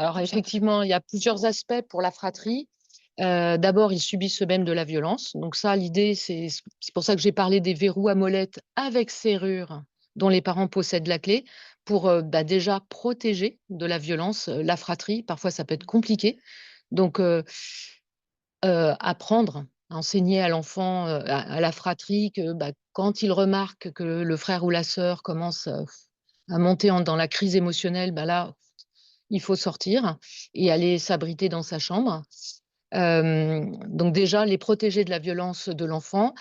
Alors effectivement, il y a plusieurs aspects pour la fratrie. D'abord, ils subissent eux-mêmes de la violence. Donc ça, l'idée, c'est pour ça que j'ai parlé des verrous à molette avec serrure dont les parents possèdent la clé pour, déjà protéger de la violence, la fratrie. Parfois, ça peut être compliqué. Donc apprendre, enseigner à l'enfant, à la fratrie que, quand il remarque que le frère ou la sœur commence, à monter dans la crise émotionnelle, là, il faut sortir et aller s'abriter dans sa chambre. Donc déjà, les protéger de la violence de l'enfant,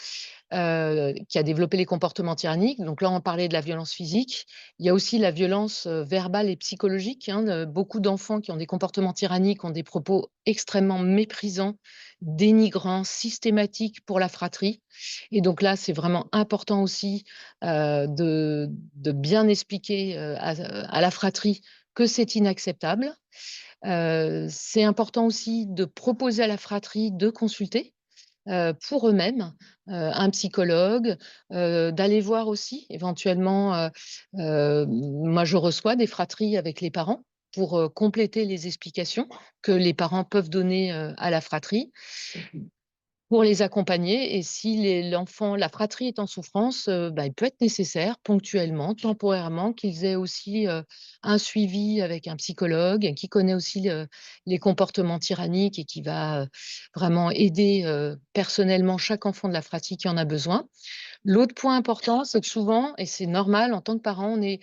qui a développé les comportements tyranniques. Donc là, on parlait de la violence physique. Il y a aussi la violence, verbale et psychologique, hein. Beaucoup d'enfants qui ont des comportements tyranniques ont des propos extrêmement méprisants, dénigrants, systématiques pour la fratrie et donc là, c'est vraiment important aussi, de bien expliquer, à la fratrie que c'est inacceptable. C'est important aussi de proposer à la fratrie de consulter, pour eux-mêmes, un psychologue, d'aller voir aussi éventuellement, moi je reçois des fratries avec les parents pour, compléter les explications que les parents peuvent donner, à la fratrie. Pour les accompagner et si la fratrie est en souffrance, il peut être nécessaire ponctuellement, temporairement, qu'ils aient aussi, un suivi avec un psychologue qui connaît aussi les comportements tyranniques et qui va, vraiment aider, personnellement chaque enfant de la fratrie qui en a besoin. L'autre point important, c'est que souvent et c'est normal en tant que parent, on est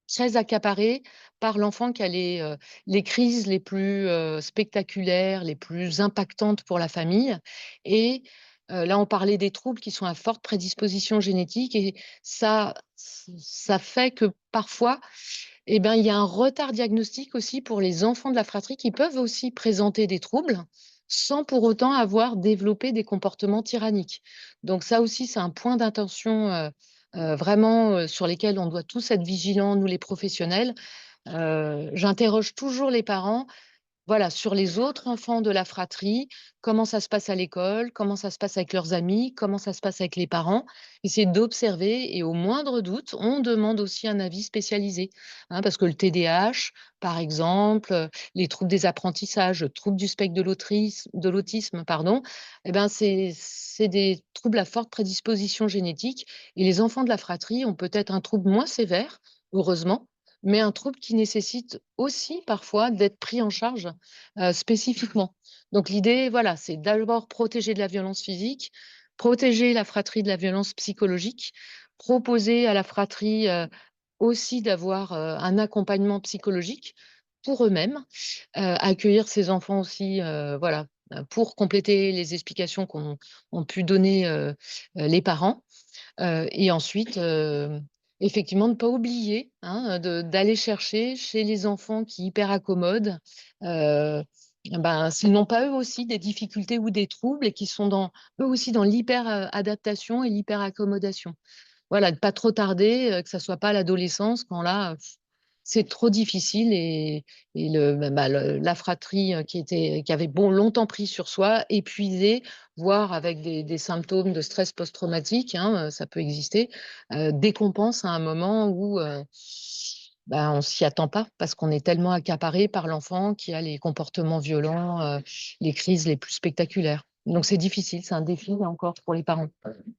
très accaparé par l'enfant qui a les crises les plus, spectaculaires, les plus impactantes pour la famille et là, on parlait des troubles qui sont à forte prédisposition génétique et ça fait que parfois, il y a un retard diagnostique aussi pour les enfants de la fratrie qui peuvent aussi présenter des troubles, sans pour autant avoir développé des comportements tyranniques. Donc ça aussi, c'est un point d'attention, vraiment, sur lesquels on doit tous être vigilants, nous les professionnels. J'interroge toujours les parents voilà, sur les autres enfants de la fratrie, comment ça se passe à l'école, comment ça se passe avec leurs amis, comment ça se passe avec les parents. Essayer d'observer et au moindre doute, on demande aussi un avis spécialisé, hein, parce que le TDAH, par exemple, les troubles des apprentissages, le trouble du spectre de l'autisme, pardon, c'est des troubles à forte prédisposition génétique et les enfants de la fratrie ont peut-être un trouble moins sévère, heureusement, mais un trouble qui nécessite aussi parfois d'être pris en charge, spécifiquement. Donc l'idée, voilà, c'est d'abord protéger de la violence physique, protéger la fratrie de la violence psychologique, proposer à la fratrie, aussi d'avoir, un accompagnement psychologique pour eux-mêmes, accueillir ces enfants aussi, voilà, pour compléter les explications qu'ont ont pu donner, les parents. Et ensuite, effectivement, ne pas oublier, hein, d'aller chercher chez les enfants qui hyper accommodent, s'ils n'ont pas eux aussi des difficultés ou des troubles et qui sont eux aussi dans l'hyper, adaptation et l'hyper accommodation. Voilà, de pas trop tarder, que ça soit pas l'adolescence quand là, c'est trop difficile et la fratrie, qui avait longtemps pris sur soi, épuisée, voire avec des symptômes de stress post-traumatique, hein, ça peut exister, décompense à un moment où, on s'y attend pas parce qu'on est tellement accaparé par l'enfant qui a les comportements violents, les crises les plus spectaculaires. Donc c'est difficile, c'est un défi là encore pour les parents.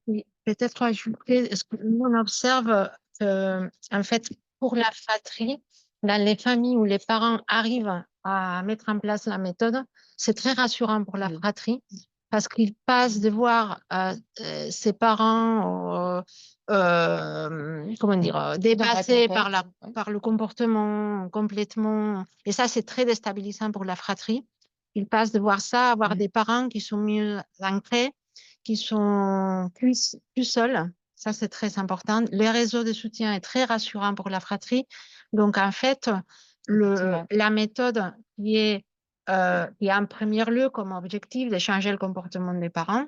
Oui, peut-être ajouter, ce que nous on observe, en fait, pour la fratrie, dans les familles où les parents arrivent à mettre en place la méthode, c'est très rassurant pour la fratrie parce qu'ils passent de voir ses parents, comment dire, dépassés par le comportement complètement. Et ça, c'est très déstabilisant pour la fratrie. Ils passent de voir ça, à avoir des parents qui sont mieux ancrés, qui sont plus seuls. Ça, c'est très important. Le réseau de soutien est très rassurant pour la fratrie. Donc, en fait, la méthode qui a en premier lieu comme objectif de changer le comportement des parents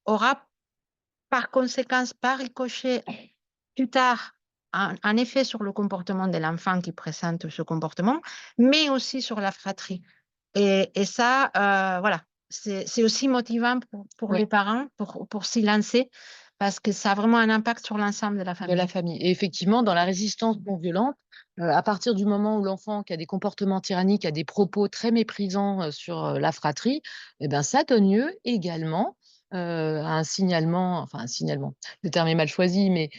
aura par conséquence, par ricochet, plus tard, un effet sur le comportement de l'enfant qui présente ce comportement, mais aussi sur la fratrie. Et ça, voilà, c'est aussi motivant pour Oui. les parents, pour s'y lancer, parce que ça a vraiment un impact sur l'ensemble de la De la famille. famille et effectivement, dans la résistance non violente, À partir du moment où l'enfant qui a des comportements tyranniques, a des propos très méprisants, sur, la fratrie, et ben, ça donne lieu également, à un signalement, enfin un signalement, le terme est mal choisi, mais,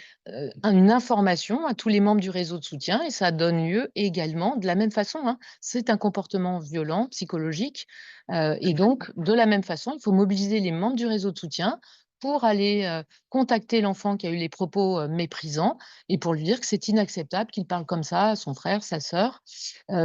une information à tous les membres du réseau de soutien et ça donne lieu également de la même façon, hein. C'est un comportement violent, psychologique, et donc de la même façon, il faut mobiliser les membres du réseau de soutien pour aller, contacter l'enfant qui a eu les propos, méprisants et pour lui dire que c'est inacceptable qu'il parle comme ça à son frère, sa sœur.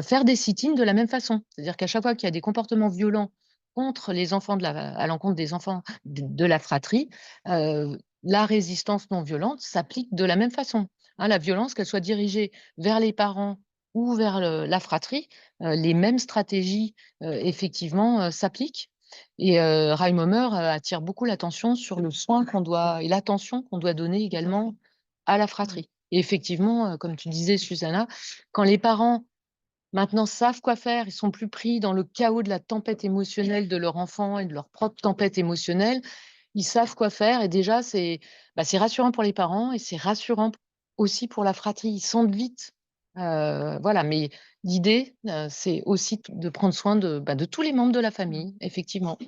Faire des sit-ins de la même façon. C'est-à-dire qu'à chaque fois qu'il y a des comportements violents contre les enfants à l'encontre des enfants de la fratrie, la résistance non violente s'applique de la même façon. Hein, la violence, qu'elle soit dirigée vers les parents ou vers la fratrie, les mêmes stratégies, effectivement, s'appliquent et Reimer attire beaucoup l'attention sur le soin qu'on doit et l'attention qu'on doit donner également à la fratrie. Et effectivement, comme tu disais Susanna, quand les parents maintenant savent quoi faire, ils sont plus pris dans le chaos de la tempête émotionnelle de leur enfant et de leur propre tempête émotionnelle, ils savent quoi faire et déjà c'est rassurant pour les parents et c'est rassurant aussi pour la fratrie. Ils sentent vite, voilà, mais l'idée, c'est aussi de prendre soin de tous les membres de la famille, effectivement.